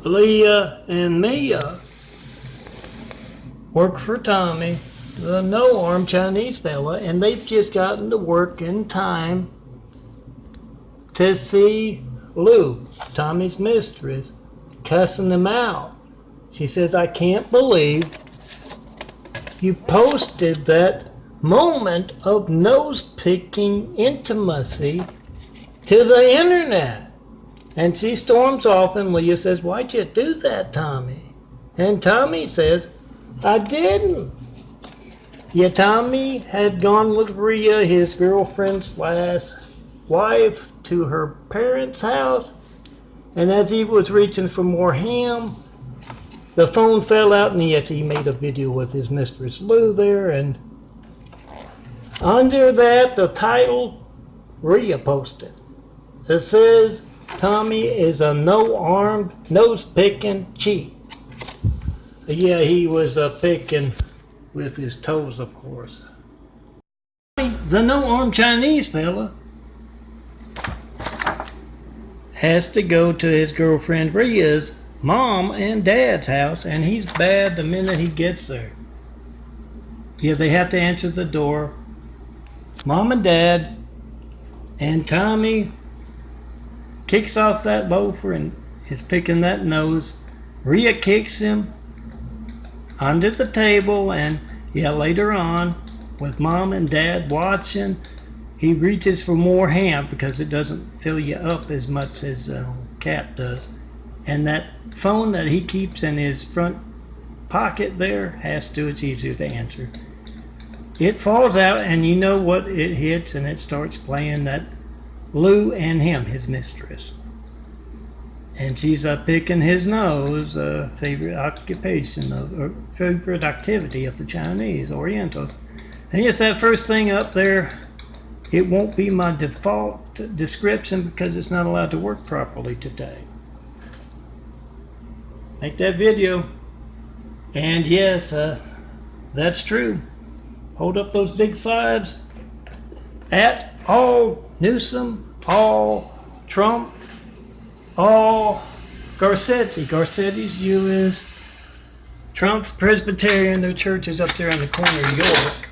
Leah and Mia work for Tommy, the no-arm Chinese fella, and they've just gotten to work in time to see Lou, Tommy's mistress, cussing them out. She says, "I can't believe you posted that moment of nose-picking intimacy to the internet." And she storms off, and Leah says, "Why'd you do that, Tommy?" And Tommy says, "I didn't." Yeah, Tommy had gone with Rhea, his girlfriend's last wife, to her parents' house, and as he was reaching for more ham, the phone fell out, and yes, he made a video with his mistress Lou there, and under that, the title Rhea posted. It says, "Tommy is a no-armed, nose-picking cheat." Yeah, he was picking with his toes, of course. The no-armed Chinese fella has to go to his girlfriend Rhea's mom and dad's house, and he's bad the minute he gets there. Yeah, they have to answer the door. Mom and dad, and Tommy kicks off that loafer and is picking that nose. Rhea kicks him under the table, and yeah, later on, with mom and dad watching, he reaches for more ham because it doesn't fill you up as much as cat does. And that phone that he keeps in his front pocket there has to, it's easier to answer. It falls out, and you know what it hits, and it starts playing that Lou and him, his mistress. And she's picking his nose, favorite occupation or favorite activity of the Chinese, Orientals. And yes, that first thing up there, it won't be my default description because it's not allowed to work properly today. Make that video. And yes, that's true. Hold up those big fives at all Newsom, all Trump, all Garcetti. Garcetti's U.S. Trump's Presbyterian, their church is up there in the corner of York.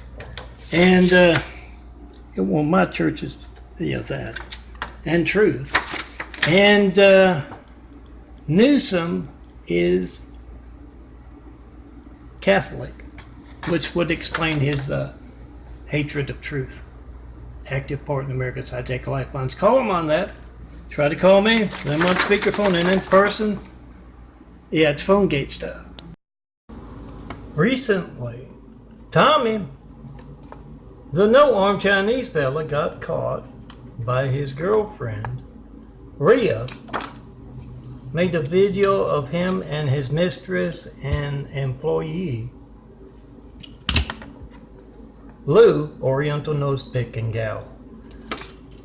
And, well, my church is, that. And Truth. And, Newsom is Catholic, which would explain his hatred of truth. Active part in America's high-tech lifelines. Call him on that. Try to call me. I'm on speakerphone and in person. Yeah, it's phone gate stuff. Recently, Tommy, the no-armed Chinese fella, got caught by his girlfriend, Rhea. Made a video of him and his mistress and employee, Lou, Oriental nose-picking gal.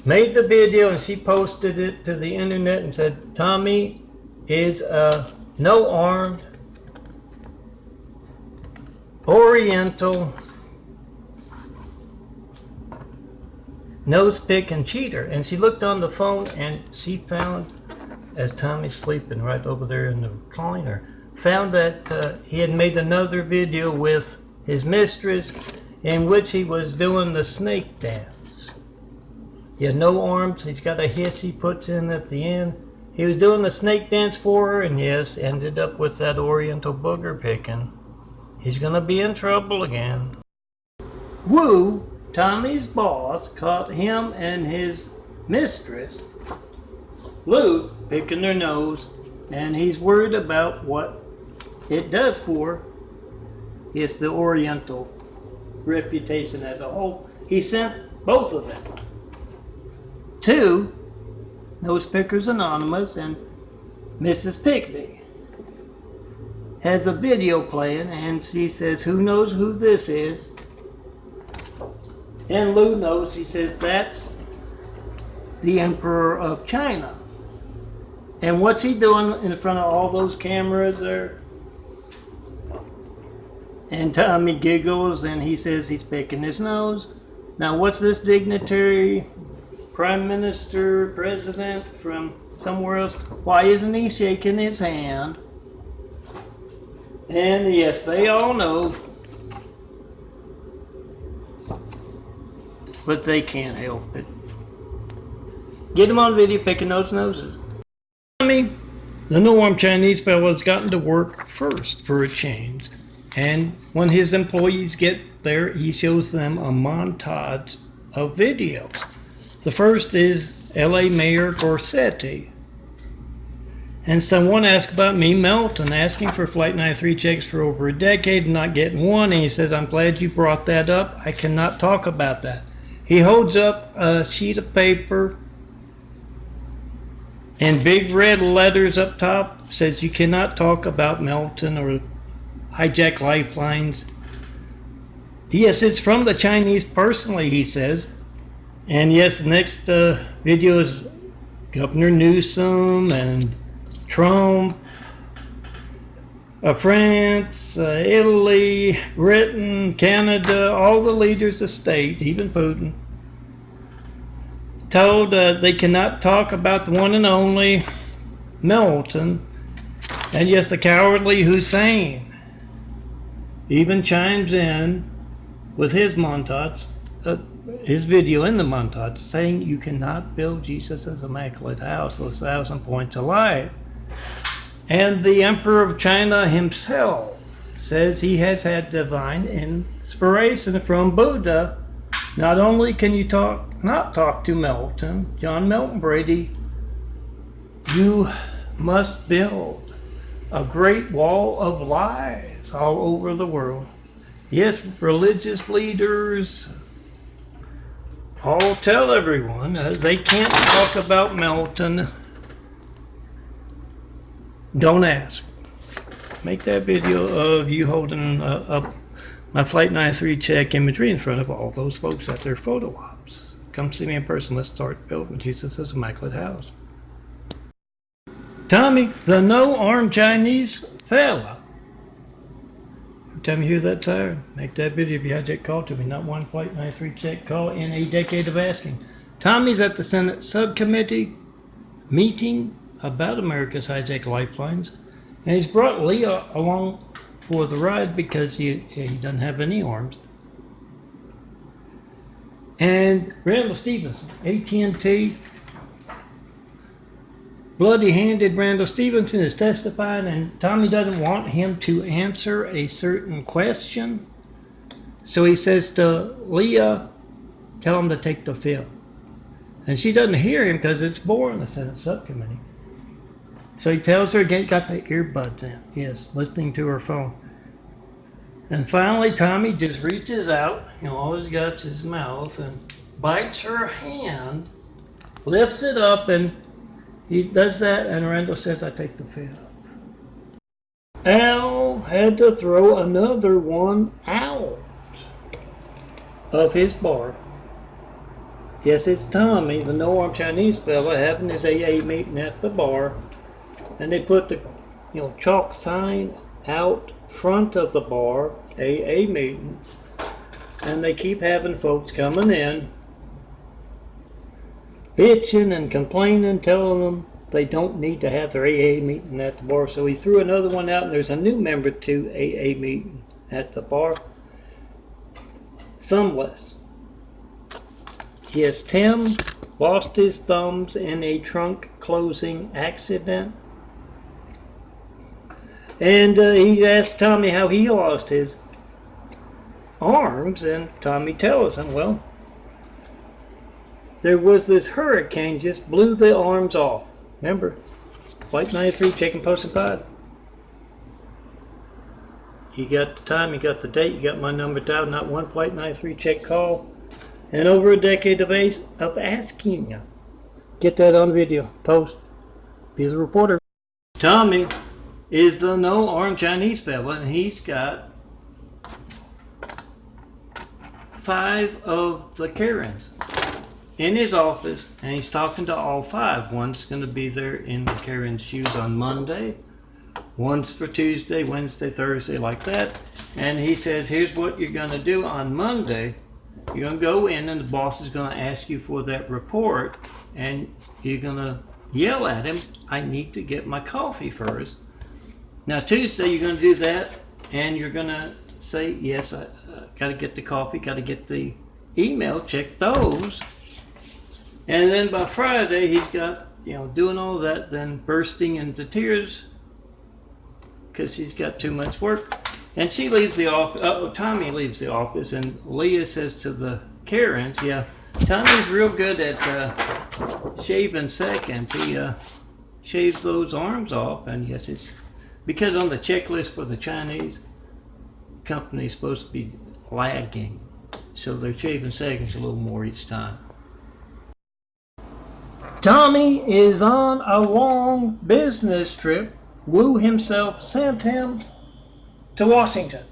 Made the video, and she posted it to the internet and said, "Tommy is a no-armed Oriental nose-picking cheater." And she looked on the phone, and she found, as Tommy's sleeping right over there in the recliner, found that he had made another video with his mistress in which he was doing the snake dance. He had no arms, he's got a hiss he puts in at the end. He was doing the snake dance for her, and yes, ended up with that Oriental booger picking. He's gonna be in trouble again. Wu, Tommy's boss, caught him and his mistress, Lou, picking their nose, and he's worried about what it does for the Oriental reputation as a whole. He sent both of them to Nose Pickers Anonymous, and Mrs. Pickney has a video playing, and she says, "Who knows who this is?" And Lou knows. He says, "That's the Emperor of China." And what's he doing in front of all those cameras there? And Tommy giggles, and he says he's picking his nose. Now, what's this dignitary, prime minister, president from somewhere else. Why isn't he shaking his hand? And yes, they all know, but they can't help it. Get him on video picking those noses. Tami, the no-armed Chinese fellow, has gotten to work first for a change. And when his employees get there, he shows them a montage of videos. The first is LA Mayor Garcetti. And someone asked about me, Melton, asking for Flight 93 checks for over a decade and not getting one. And he says, I'm glad you brought that up. I cannot talk about that. He holds up a sheet of paper in big red letters up top, says you cannot talk about Melton or hijack lifelines. Yes, it's from the Chinese personally, he says. And yes, the next video is Governor Newsom and Trump, France, Italy, Britain, Canada, all the leaders of state, even Putin, told they cannot talk about the one and only Melton. And yes, the cowardly Hussein even chimes in with his montage, his video in the montage, saying you cannot build Jesus' immaculate house, those 1,000 points of light. And the Emperor of China himself says he has had divine inspiration from Buddha. Not only can you not talk to Melton, John Melton Brady, you must build a great wall of lies all over the world. Yes, religious leaders all tell everyone they can't talk about Melton. Don't ask. Make that video of you holding up my Flight 93 check imagery in front of all those folks at their photo ops. Come see me in person. Let's start building Jesus' immaculate house. Tami, the no-armed Chinese fella. Every time you hear that siren, make that video if you hijack call to me. Not one Flight 93 check call in a decade of asking. Tami's at the Senate subcommittee meeting about America's hijack lifelines, and he's brought Leah along for the ride because he doesn't have any arms. And Randall Stevenson, AT&T, bloody-handed Randall Stevenson is testifying, and Tami doesn't want him to answer a certain question. So he says to Leah, tell him to take the film. And she doesn't hear him because it's boring, the Senate subcommittee. So he tells her, got the earbuds in. Yes, listening to her phone. And finally, Tami just reaches out, all he's got is his mouth, and bites her hand, lifts it up, and he does that, and Randall says, I take the fifth. Al had to throw another one out of his bar. Yes, it's Tami, the no-armed Chinese fella, having his AA meeting at the bar. And they put the chalk sign out front of the bar, AA meeting. And they keep having folks coming in, bitching and complaining, telling them they don't need to have their AA meeting at the bar. So he threw another one out, and there's a new member to AA meeting at the bar. Thumbless. Yes, Tim lost his thumbs in a trunk closing accident. And he asked Tami how he lost his arms, and Tami tells him, well, there was this hurricane just blew the arms off. Remember, Flight 93, checking posted pod. You got the time, you got the date, you got my number dialed, not one Flight 93 check call, and over a decade of asking you. Get that on video, post, be a reporter. Tami is the no-armed Chinese fella, and he's got 5 of the Karens in his office, and he's talking to all 5. One's going to be there in the Karen's shoes on Monday, one's for Tuesday, Wednesday, Thursday, like that. And he says, here's what you're going to do on Monday. You're going to go in, and the boss is going to ask you for that report, and you're going to yell at him, I need to get my coffee first. Now Tuesday you're going to do that, and you're going to say, yes, I got to get the coffee, got to get the email, check those. And then by Friday he's got, doing all that, then bursting into tears because she's got too much work. And she leaves the office. Tommy leaves the office, and Leah says to the Karens, yeah, Tommy's real good at shaving seconds. He shaves those arms off, and yes, it's because on the checklist for the Chinese company is supposed to be lagging, so they're shaving seconds a little more each time. Tommy is on a long business trip. Wu himself sent him to Washington.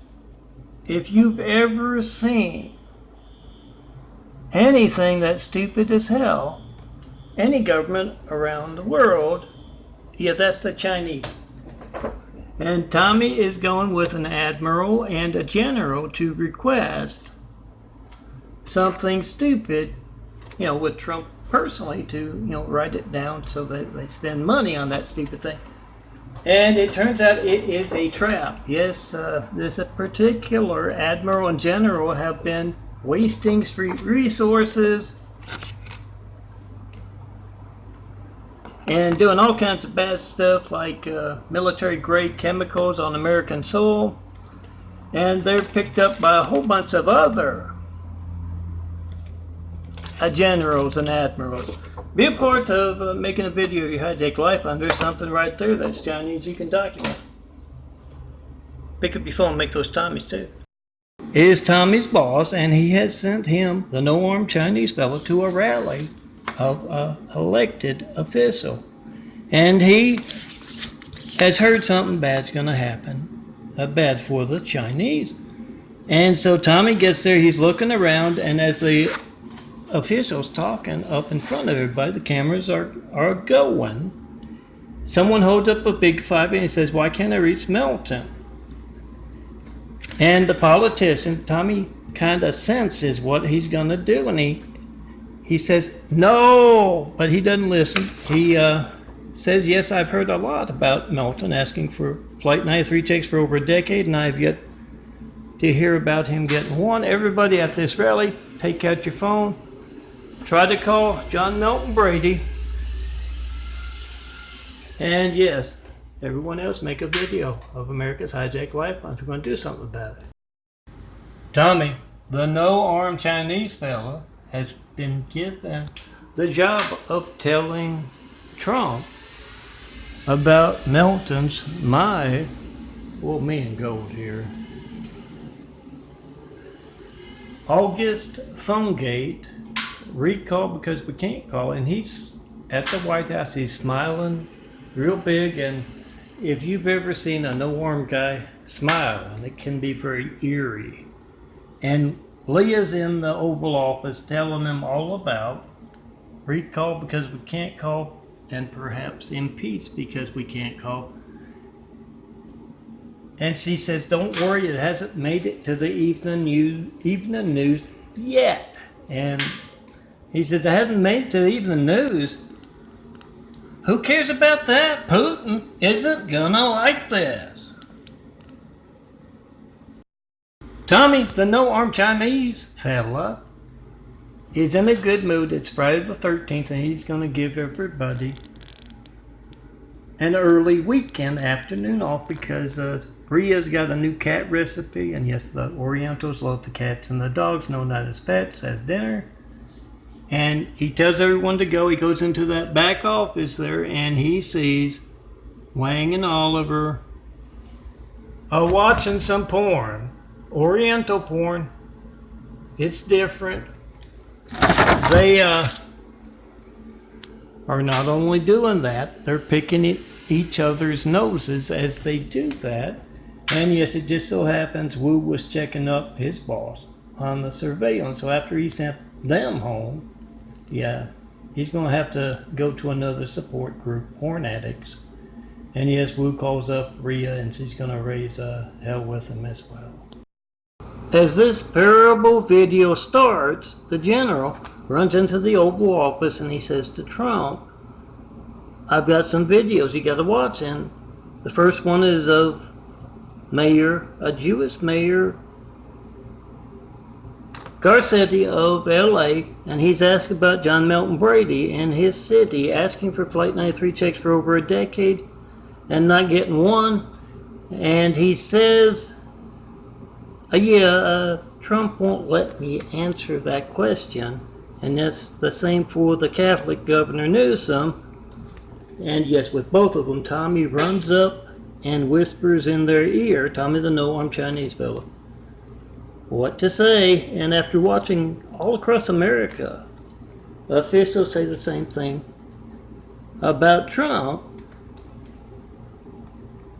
If you've ever seen anything that's stupid as hell, any government around the world, yeah, that's the Chinese. And Tommy is going with an admiral and a general to request something stupid, with Trump personally to, write it down so that they spend money on that stupid thing. And it turns out it is a trap. Yes, this particular admiral and general have been wasting street resources and doing all kinds of bad stuff like military-grade chemicals on American soil. And they're picked up by a whole bunch of other generals and admirals. Be a part of making a video of your hijack life, and there's something right there that's Chinese you can document. Pick up your phone and make those Tommies too. Is Tommy's boss, and he has sent him, the no-armed Chinese fellow, to a rally of an elected official. And he has heard something bad's going to happen, bad for the Chinese. And so Tommy gets there, he's looking around, and as the officials talking up in front of everybody, the cameras are going. Someone holds up a big 5 and he says, why can't I reach Melton? And the politician, Tommy, kind of senses what he's going to do, and he says, no, but he doesn't listen. He says, yes, I've heard a lot about Melton asking for Flight 93 checks for over a decade, and I've yet to hear about him getting one. Everybody at this rally, take out your phone. Try to call John Milton Brady. And yes, everyone else make a video of America's hijacked lifelines. We're going to do something about it. Tommy, the no-armed Chinese fella, has been given the job of telling Trump about Melton's me and gold here. August Phonegate, recall because we can't call, and he's at the White House. He's smiling real big, and if you've ever seen a no-armed guy smiling, it can be very eerie. And Leah's in the Oval Office telling them all about recall because we can't call, and perhaps impeach because we can't call. And she says, don't worry, it hasn't made it to the evening news yet. And he says, it hasn't made it to the evening news. Who cares about that? Putin isn't gonna like this. Tommy, the no-armed Chinese fella, is in a good mood. It's Friday the 13th, and he's gonna give everybody an early weekend afternoon off because Ria's got a new cat recipe, and yes, the Orientals love the cats and the dogs, known not as pets, as dinner. And he tells everyone to go. He goes into that back office there, and he sees Wang and Oliver watching some porn, Oriental porn. It's different. They are not only doing that, they're picking each other's noses as they do that. And yes, it just so happens Wu was checking up his boss on the surveillance. So after he sent them home, yeah, he's going to have to go to another support group, porn addicts. And yes, Wu calls up Ria, and she's going to raise hell with him as well. As this parable video starts, the general runs into the Oval Office and he says to Trump, I've got some videos you got to watch, and the first one is of a Jewish mayor, Garcetti of LA, and he's asked about John Melton Brady and his city, asking for Flight 93 checks for over a decade and not getting one. And he says, Trump won't let me answer that question. And that's the same for the Catholic Governor Newsom. And yes, with both of them, Tami runs up and whispers in their ear, Tami the no-armed Chinese fellow, what to say. And after watching all across America, officials say the same thing about Trump.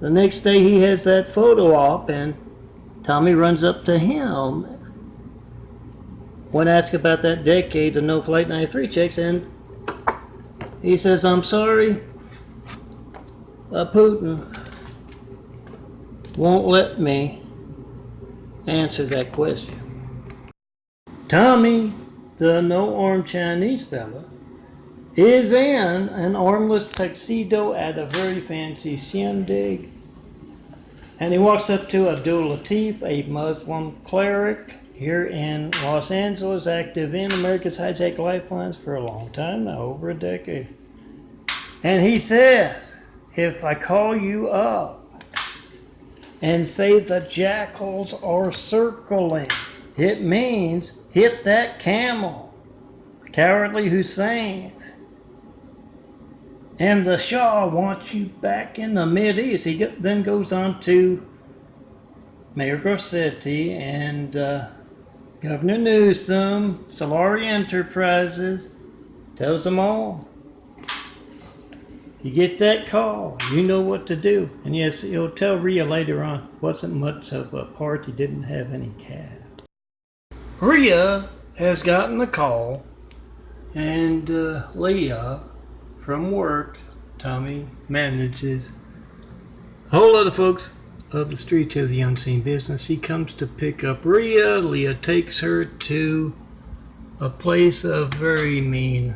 The next day he has that photo op, and Tami runs up to him when asked about that decade of no Flight 93 checks, and he says, I'm sorry, Putin won't let me answer that question. Tami, the no-armed Chinese fella, is in an armless tuxedo at a very fancy shindig. And he walks up to Abdul Latif, a Muslim cleric here in Los Angeles, active in America's high-tech lifelines for a long time now, over a decade. And he says, if I call you up and say the jackals are circling, it means hit that camel, cowardly Hussein. And the Shah wants you back in the Mideast. He then goes on to Mayor Garcetti and Governor Newsom, Solari Enterprises, tells them all, you get that call, you know what to do. And yes, he'll tell Rhea later on, wasn't much of a party, didn't have any cash. Rhea has gotten the call, and Leah from work, Tami manages a whole lot of folks of the street to the unseen business. He comes to pick up Rhea. Leah takes her to a place of very mean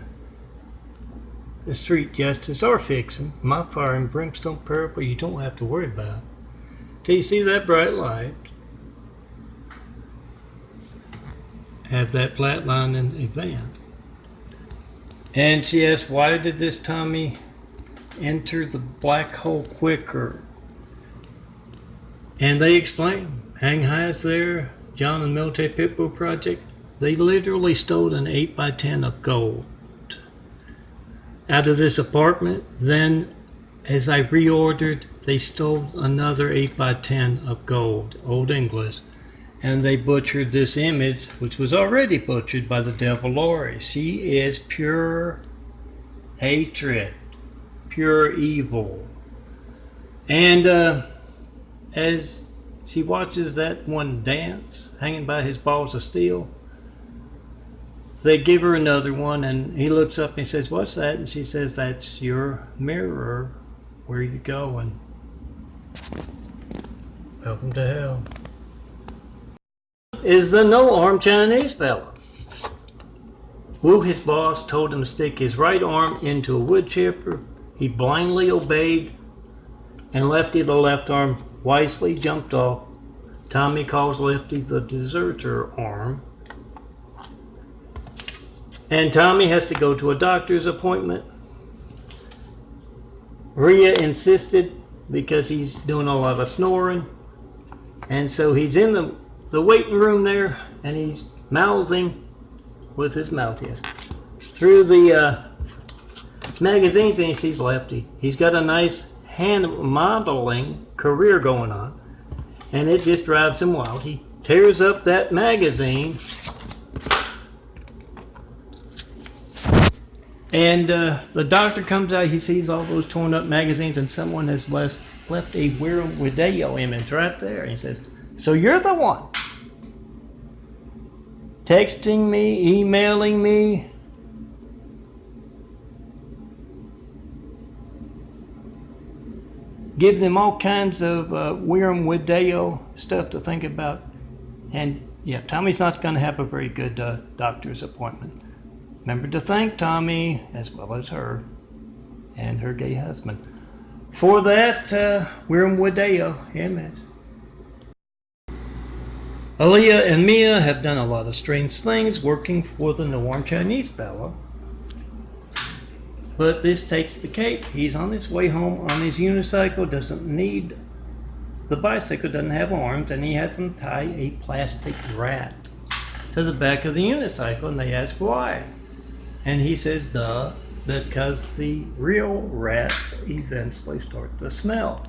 the street justice are fixing. My fire and brimstone parable you don't have to worry about. Till you see that bright light, have that flatlining event. And she asks, why did this Tami enter the black hole quicker? And they explain, Hang High's there, John and Military Pitbull Project, they literally stole an 8x10 of gold out of this apartment. Then, as I reordered, they stole another 8x10 of gold, Old English. And they butchered this image, which was already butchered by the devil Lori. She is pure hatred, pure evil. And as she watches that one dance, hanging by his balls of steel, they give her another one, and he looks up and he says, what's that? And she says, that's your mirror. Where you going? Welcome to hell. Is the no-armed Chinese fella. Wu, his boss, told him to stick his right arm into a wood chipper. He blindly obeyed, and Lefty, the left arm, wisely jumped off. Tami calls Lefty the deserter arm. And Tami has to go to a doctor's appointment. Rhea insisted because he's doing a lot of snoring. And so he's in the waiting room there, and he's mouthing with his mouth, yes, through the magazines, and he sees Lefty. He's got a nice hand modeling career going on, and it just drives him wild. He tears up that magazine, and the doctor comes out. He sees all those torn up magazines, and someone has left a Weird Video image right there. He says, so you're the one texting me, emailing me, giving them all kinds of Weird Video stuff to think about. And yeah, Tommy's not going to have a very good doctor's appointment. Remember to thank Tami as well as her. and her gay husband. For that, we're in Wadeo. Amen. Aaliyah and Mia have done a lot of strange things working for the no-arm Chinese fella. But this takes the cake. He's on his way home on his unicycle, doesn't need the bicycle, doesn't have arms, and he has them tie a plastic rat to the back of the unicycle, and they ask why. And he says, duh, because the real rat eventually starts to smell.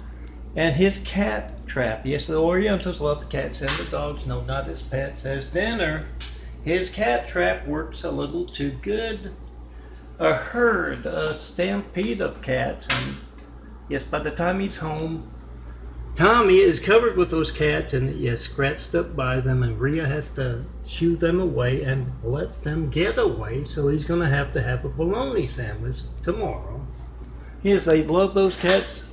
And his cat trap, yes, the Orientals love the cats and the dogs, no, not his pets, as dinner. His cat trap works a little too good. A herd, a stampede of cats, and yes, by the time he's home, Tommy is covered with those cats and yes, scratched up by them, and Rhea has to shoo them away and let them get away, so he's going to have a bologna sandwich tomorrow. Yes, they love those cats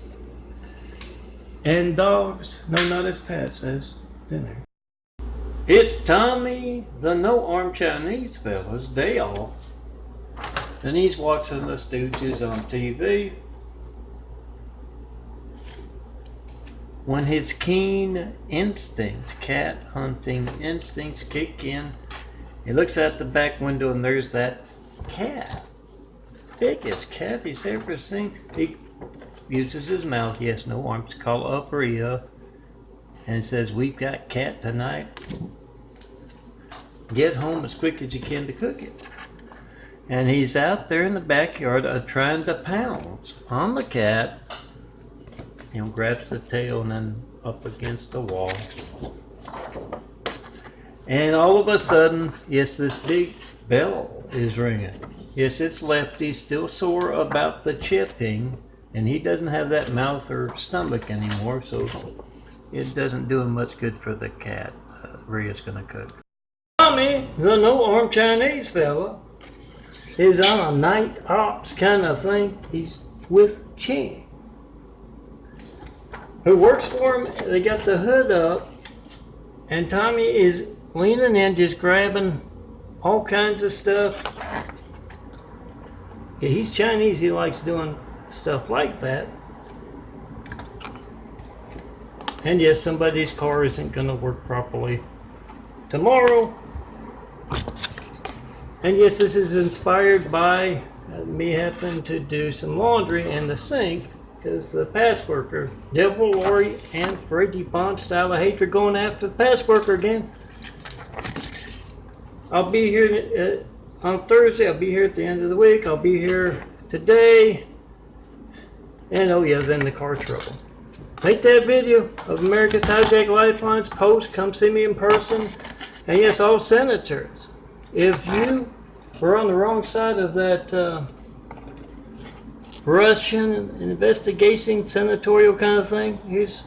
and dogs, no, not as pets, as dinner. It's Tommy, the no-arm Chinese fella's day off, and he's watching the Stooges on TV. When his keen instincts, cat hunting instincts kick in, he looks out the back window and there's that cat. Biggest cat he's ever seen. He uses his mouth, yes, no arms, to call up Rhea and says, we've got cat tonight. Get home as quick as you can to cook it. And he's out there in the backyard trying to pounce on the cat. You know, grabs the tail and then up against the wall. And all of a sudden, yes, this big bell is ringing. Yes, it's Lefty, still sore about the chipping, and he doesn't have that mouth or stomach anymore, so it doesn't do him much good for the cat. Rhea's gonna cook. Tommy, the no-arm Chinese fella, is on a night ops kind of thing. He's with Ching, who works for him. They got the hood up, and Tommy is leaning in, just grabbing all kinds of stuff. Yeah, he's Chinese, he likes doing stuff like that. And yes, somebody's car isn't going to work properly tomorrow. And yes, this is inspired by me having to do some laundry in the sink, because the patch worker, Devil Lori and Brady Bond style of hatred going after the patch worker again. I'll be here on Thursday. I'll be here at the end of the week. I'll be here today. And oh yeah, then the car trouble. Make that video of America's Hijacked Lifelines. Post, come see me in person. And yes, all senators, if you were on the wrong side of that Russian investigation, senatorial kind of thing, here's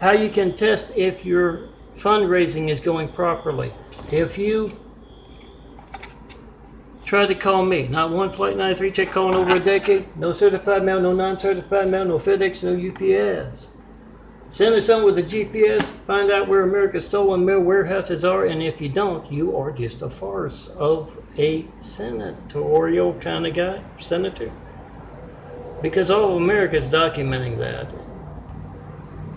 how you can test if your fundraising is going properly. If you try to call me, not one Flight 93 check calling over a decade, no certified mail, no non-certified mail, no FedEx, no UPS. Send me something with a GPS, find out where America's stolen mail warehouses are, and if you don't, you are just a farce of a senatorial kind of guy, senator. Because all of America is documenting that.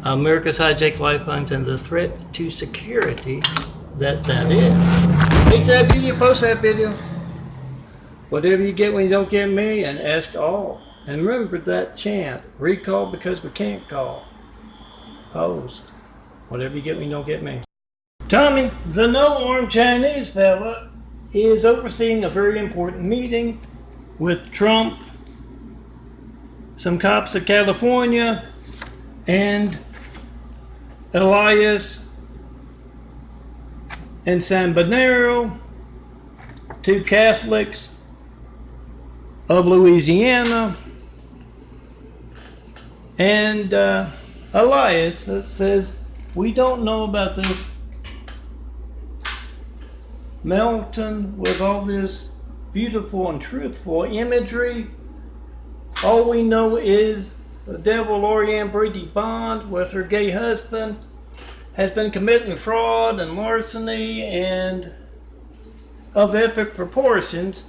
America's Hijacked Lifelines and the threat to security that is. Make that video, post that video. Whatever you get when you don't get me, and ask all. And remember that chant, recall because we can't call. Post. Whatever you get when you don't get me. Tommy, the no-arm Chinese fella, is overseeing a very important meeting with Trump, some cops of California, and Elias and San Bernardino, two Catholics of Louisiana, and Elias says, we don't know about this Melton with all this beautiful and truthful imagery. All we know is the Devil Lori Brady Bond with her gay husband has been committing fraud and larceny and of epic proportions.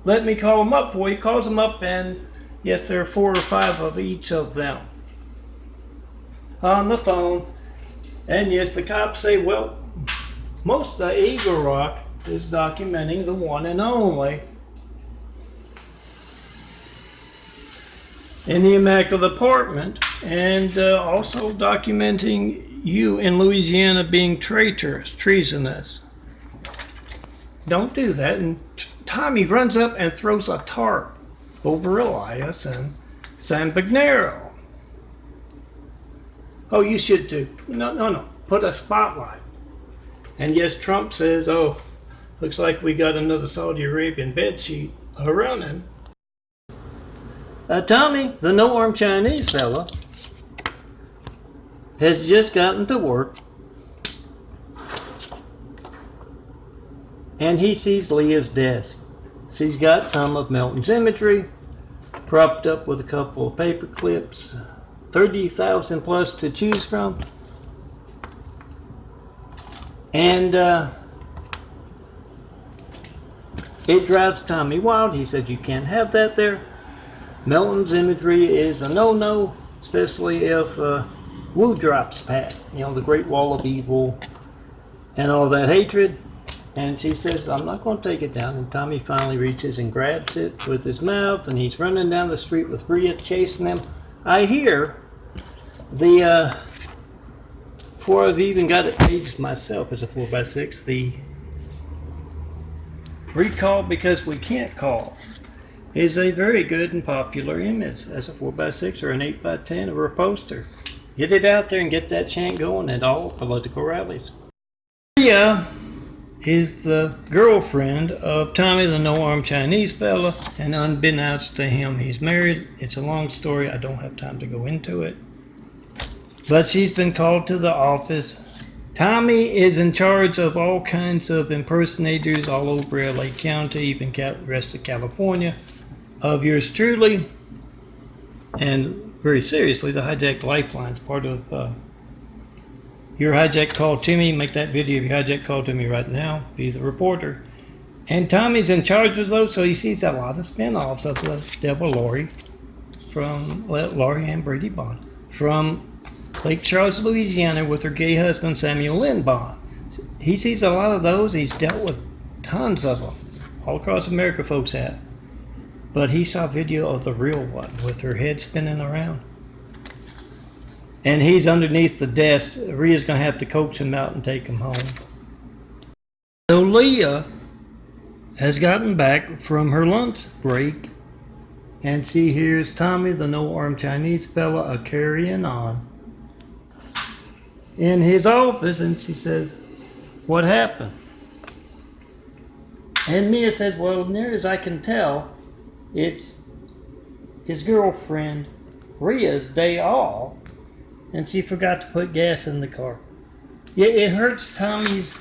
let me call them up for you. He calls them up, and yes, there are 4 or 5 of each of them on the phone. And yes, the cops say, well, most of Eagle Rock is documenting the one and only in the Immaculate Apartment, and also documenting you in Louisiana being treasonous. Don't do that. And Tommy runs up and throws a tarp over Elias and San Bagnero. Oh, you should too. No. Put a spotlight. And yes, Trump says, oh, looks like we got another Saudi Arabian bedsheet running. Tommy, the no-armed Chinese fella, has just gotten to work, and he sees Leah's desk. She's got some of Milton's imagery, propped up with a couple of paper clips, 30,000 plus to choose from. And it drives Tommy wild. He said, you can't have that there. Milton's imagery is a no-no, especially if Wu drops past, you know, the Great Wall of Evil and all that hatred. And she says, I'm not going to take it down. And Tommy finally reaches and grabs it with his mouth, and he's running down the street with Rhea chasing him. I hear the, before I've even got it aged myself as a 4x6, the recall because we can't call is a very good and popular image as a 4x6 or an 8x10 or a poster. Get it out there and get that chant going at all political rallies. Rhea is the girlfriend of Tommy, the no-armed Chinese fella, and unbeknownst to him, he's married. It's a long story. I don't have time to go into it. But she's been called to the office. Tommy is in charge of all kinds of impersonators all over LA County, even the rest of California, of yours truly, and very seriously, the hijacked lifelines, part of your hijack call to me. Make that video of your hijack call to me right now. Be the reporter. And Tommy's in charge of those, so he sees a lot of spin-offs of the Devil Laurie, from Laurie and Brady Bond, from Lake Charles, Louisiana, with her gay husband Samuel Lynn Bond. He sees a lot of those. He's dealt with tons of them. All across America, folks have. But he saw video of the real one with her head spinning around. And he's underneath the desk. Rhea's going to have to coax him out and take him home. So Leah has gotten back from her lunch break, and she hears Tommy, the no-armed Chinese fella, carrying on in his office, and she says, what happened? And Mia says, well, near as I can tell, it's his girlfriend Rhea's day off, and she forgot to put gas in the car. Yeah, it hurts Tommy's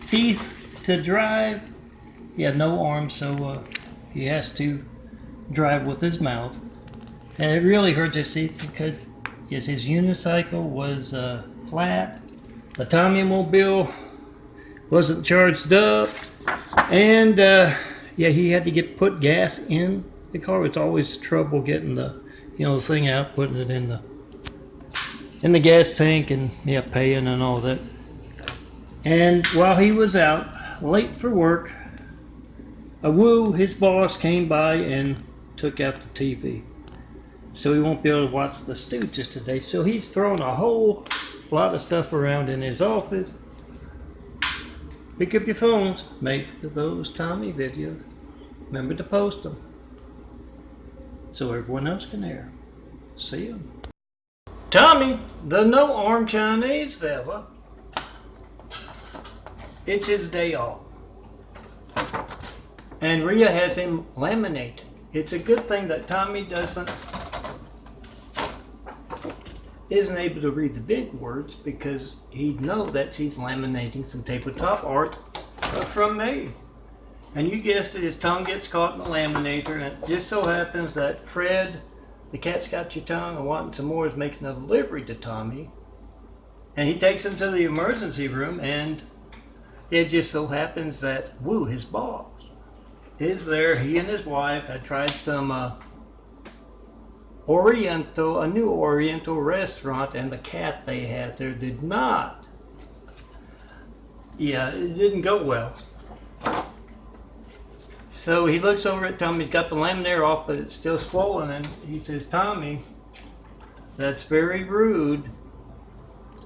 teeth to drive. He had no arms, so he has to drive with his mouth. And it really hurts his teeth because yes, his unicycle was flat. The Tommy-mobile wasn't charged up, and yeah, he had to put gas in the car. It's always trouble getting the the thing out, putting it in the gas tank, and yeah, paying and all that. And while he was out late for work, Wu, his boss, came by and took out the TV, so he won't be able to watch the Stooges today. So he's throwing a whole lot of stuff around in his office. Pick up your phones, make those Tommy videos. Remember to post them so everyone else can hear. See you. Tommy, the no-armed Chinese fella, it's his day off. And Rhea has him laminate. It's a good thing that Tommy isn't able to read the big words, because he'd know that she's laminating some tabletop art from me. And you guessed it, his tongue gets caught in the laminator, and it just so happens that Fred, the cat's got your tongue and wanting some more, is making a delivery to Tommy. And he takes him to the emergency room, and it just so happens that Wu, his boss, is there. He and his wife had tried some a new Oriental restaurant, and the cat they had there did not. Yeah, it didn't go well. So he looks over at Tommy. He's got the laminaire off, but it's still swollen, and he says, "Tommy, that's very rude.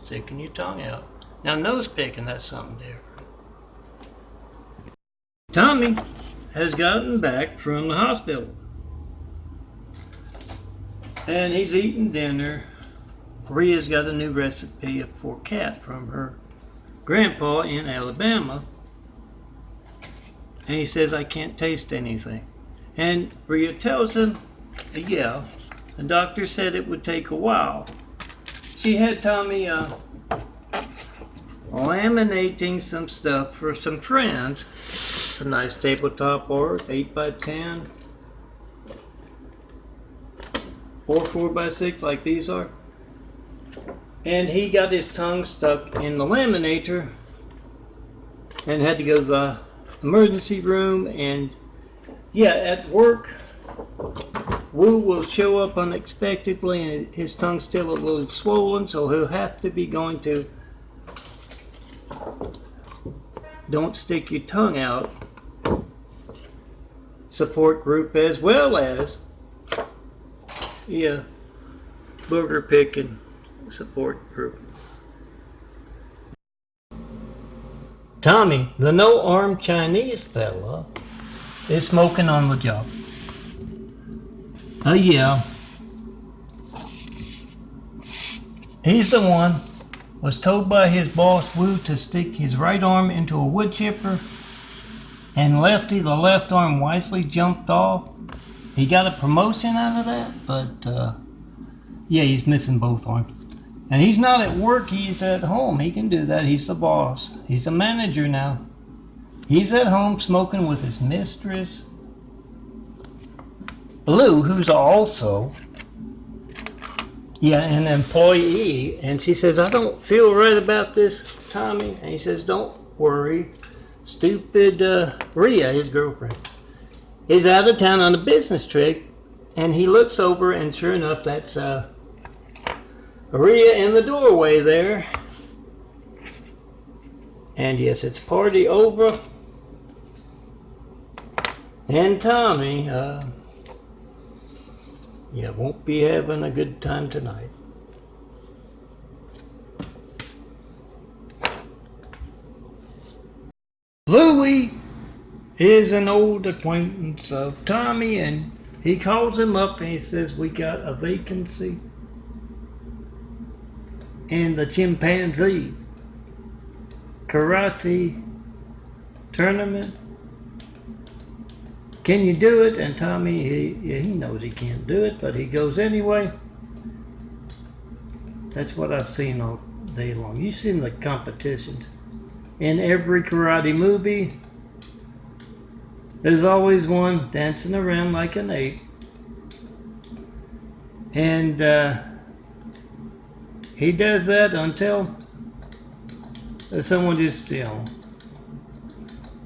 Sticking your tongue out. Now nose picking, that's something different." Tommy has gotten back from the hospital, and he's eating dinner. Rhea's got a new recipe for cat from her grandpa in Alabama, and he says, "I can't taste anything." And Rhea tells him, "Yeah, the doctor said it would take a while." She had Tommy laminating some stuff for some friends. A nice tabletop art, 8x10 or 4x6 like these are. And he got his tongue stuck in the laminator and had to go to the emergency room. And yeah, at work, Wu will show up unexpectedly and his tongue's still a little swollen, so he'll have to be going to Don't Stick Your Tongue Out support group, as well as burger picking support group. Tommy, the no-arm Chinese fella, is smoking on the job. Oh yeah. He's the one was told by his boss Wu to stick his right arm into a wood chipper, and Lefty, the left arm, wisely jumped off. He got a promotion out of that, but yeah, he's missing both arms. And he's not at work, he's at home. He can do that. He's the boss. He's a manager now. He's at home smoking with his mistress, Blue, who's also an employee. And she says, "I don't feel right about this, Tommy." And he says, "Don't worry. Stupid Rhea, his girlfriend, is out of town on a business trip." And he looks over, and sure enough, that's Rhea in the doorway there. And yes, it's party over. And Tommy, won't be having a good time tonight. Louie is an old acquaintance of Tommy, and he calls him up and he says, "We got a vacancy in the chimpanzee karate tournament. Can you do it?" And Tommy, he knows he can't do it, but he goes anyway. That's what I've seen all day long. You've seen the competitions. In every karate movie, there's always one dancing around like an ape. And he does that until someone just,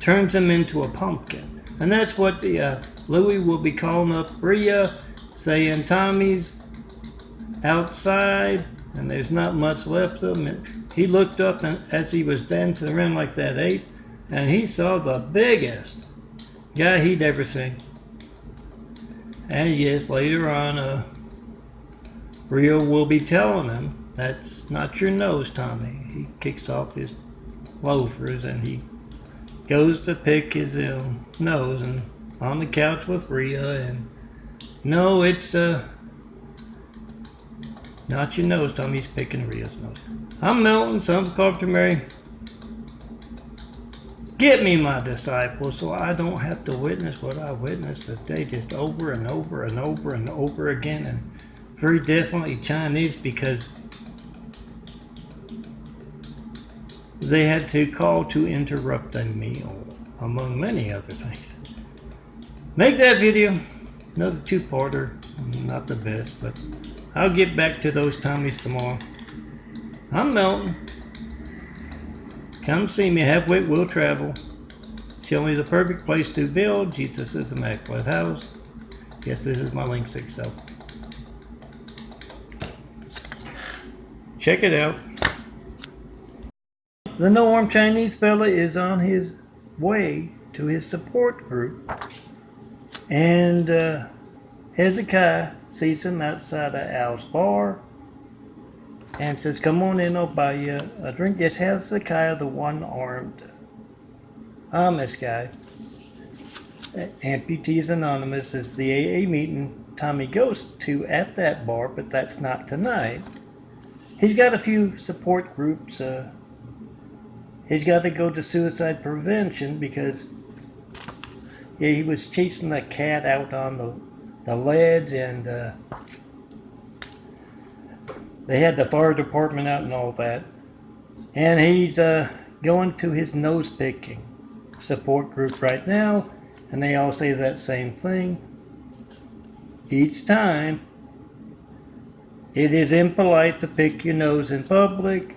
turns him into a pumpkin. And that's what Louie will be calling up Rhea, saying, "Tommy's outside, and there's not much left of him." And he looked up and as he was dancing around like that ape, and he saw the biggest guy he'd ever seen. And yes, later on, Rhea will be telling him, "That's not your nose, Tommy." He kicks off his loafers and he goes to pick his nose, and on the couch with Rhea, and no, it's not your nose, Tommy. He's picking Rhea's nose. I'm Milton, son of Carpenter Mary. Get me my disciples so I don't have to witness what I witnessed today, just over and over and over and over again, and very definitely Chinese, because they had to call to interrupt a meal, among many other things. Make that video another two-parter. Not the best, but I'll get back to those Tommies tomorrow. I'm Milton. Come see me. Halfway we'll travel. Show me the perfect place to build Jesus' immaculate house. Yes, this is my link 6, so check it out. The no-armed Chinese fella is on his way to his support group, and Hezekiah sees him outside of Al's bar and says, "Come on in, I'll buy you a drink." Yes, Hezekiah, the one-armed Amish guy. Amputees Anonymous is the AA meeting Tommy goes to at that bar, but that's not tonight. He's got a few support groups. He's got to go to suicide prevention because he was chasing that cat out on the ledge, and they had the fire department out and all that. And he's going to his nose picking support group right now, and they all say that same thing each time. It is impolite to pick your nose in public.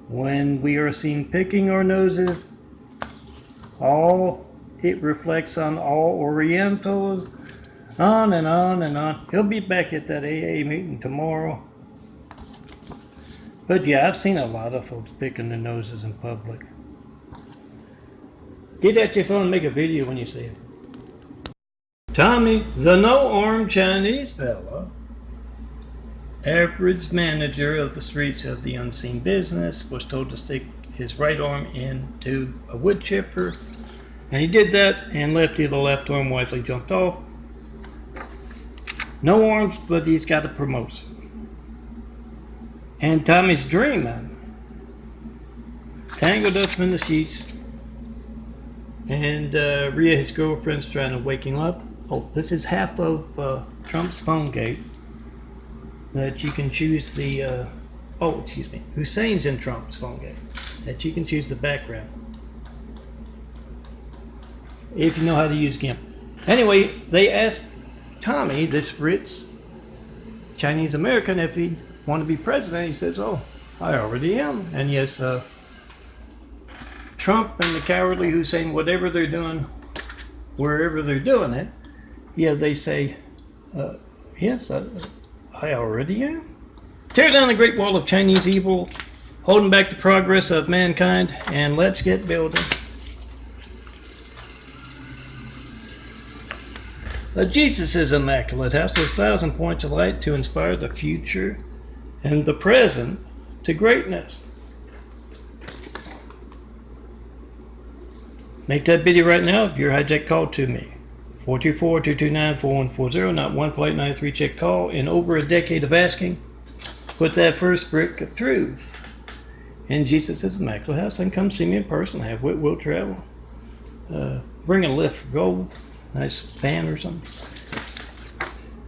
When we are seen picking our noses, it reflects on all Orientals, on and on and on. He'll be back at that AA meeting tomorrow. But yeah, I've seen a lot of folks picking their noses in public. Get at your phone and make a video when you see it. Tommy, the no-armed Chinese fella, average manager of the streets of the unseen business, was told to stick his right arm into a wood chipper, and he did that and lefty the left arm wisely jumped off. No arms, but he's got a promotion. And Tommy's dreaming, tangled up in the sheets, and Rhea, his girlfriend's trying to wake him up. Oh, this is half of Trump's phone gate. That you can choose the, Hussein's in Trump's phone gate. That you can choose the background. If you know how to use GIMP. Anyway, they asked Tommy, this rich Chinese American, if he'd want to be president. He says, "Oh, I already am." And yes, Trump and the cowardly Hussein, whatever they're doing, wherever they're doing it, yeah, they say, "Yes, I already am." Tear down the Great Wall of Chinese evil, holding back the progress of mankind, and let's get building. Jesus' immaculate house is 1,000 points of light to inspire the future and the present to greatness. Make that video right now. Your hijack call to me. 424-229-4140. Not one plate 93 check call. In over a decade of asking, put that first brick of truth in Jesus' immaculate house, and come see me in person. Have wit, will travel. Bring a lift for gold. Nice fan or something.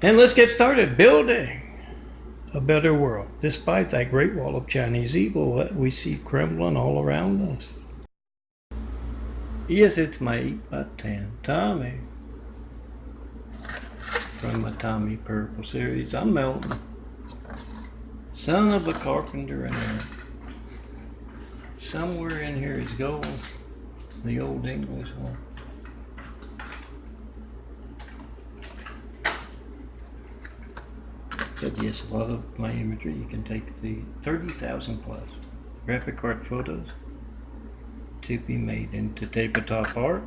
And let's get started building a better world, despite that great wall of Chinese evil that we see crumbling all around us. Yes, it's my 8x10 Tommy from my Tommy Purple series. I'm melting. Son of a carpenter in there. Somewhere in here is gold. The old English one. But yes, a lot of my imagery, you can take the 30,000 plus graphic art photos to be made into tabletop art.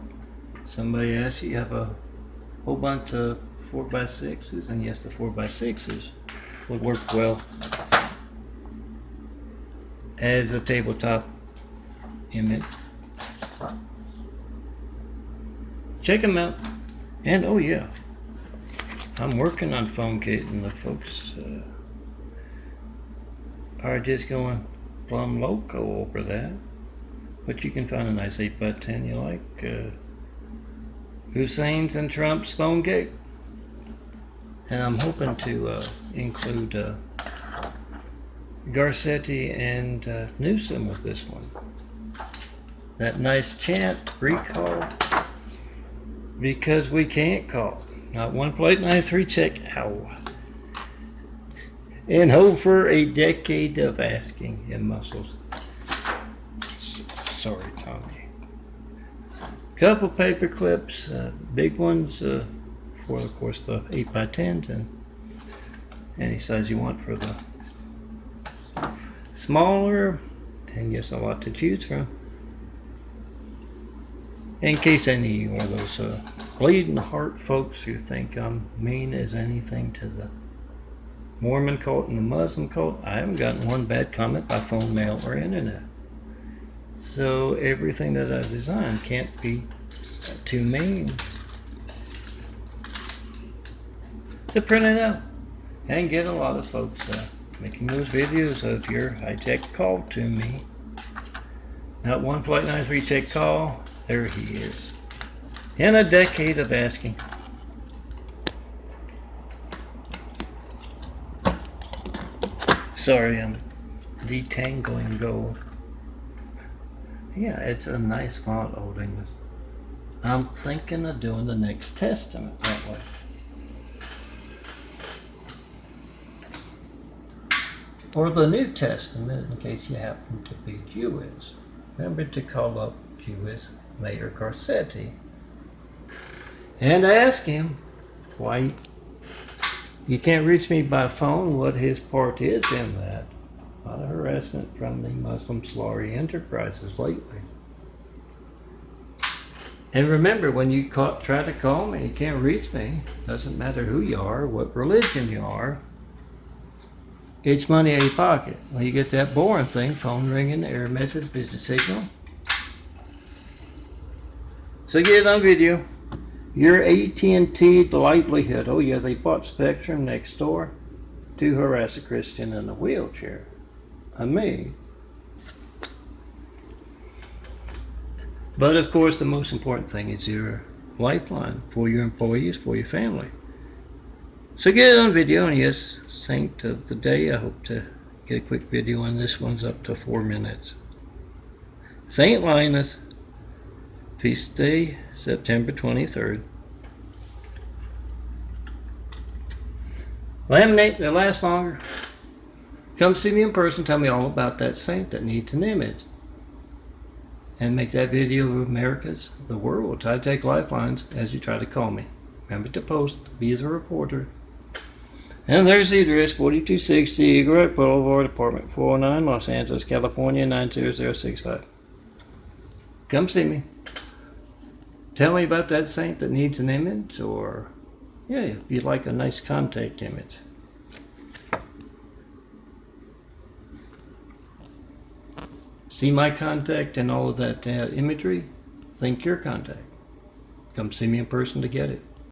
Somebody asked, you have a whole bunch of 4x6s, and yes, the 4x6s will work well as a tabletop image. Check them out. And oh yeah, I'm working on phone kit, and the folks are just going plumb loco over that. But you can find a nice 8x10 you like. Hussein's and Trump's phone gate. And I'm hoping to include Garcetti and Newsom with this one. That nice chant, recall, because we can't call. Not one plate 93 check. Ow. And hope for a decade of asking in muscles. Sorry, Tommy. Couple paper clips, big ones for, of course, the 8x10s, and any size you want for the smaller, and just a lot to choose from. In case any one of those bleeding heart folks who think I'm mean as anything to the Mormon cult and the Muslim cult, I haven't gotten one bad comment by phone, mail, or internet. So everything that I design can't be too mean. So print it out and get a lot of folks making those videos of your high-tech call to me. Not one Flight 93 tech call. There he is. In a decade of asking. Sorry, I'm detangling gold. Yeah, it's a nice font, Old English. I'm thinking of doing the next Testament that way. Or the New Testament, in case you happen to be Jewish. Remember to call up Jewish Mayor Garcetti and ask him why you can't reach me by phone, what his part is in that. A lot of harassment from the Muslim Slaughter Enterprises lately. And remember, when you try to call me, you can't reach me. Doesn't matter who you are, what religion you are. It's money out of your pocket. When you get that boring thing, phone ringing, error message, busy signal. So get it on video. Your AT&T livelihood. Oh yeah, they bought Spectrum next door to harass a Christian in a wheelchair. Me. But of course, the most important thing is your lifeline for your employees, for your family. So get it on video, and yes, saint of the day, I hope to get a quick video on this. One's up to 4 minutes. St. Linus, feast day, September 23rd. Laminate, they last longer. Come see me in person, tell me all about that saint that needs an image. And make that video of America's, the world. Try to take lifelines as you try to call me. Remember to post, be the reporter. And there's the address, 4260 Eagle Rock Boulevard, apartment 409, Los Angeles, California, 90065. Come see me. Tell me about that saint that needs an image, or yeah, if you'd like a nice contact image. See my contact and all of that imagery? Think your contact. Come see me in person to get it.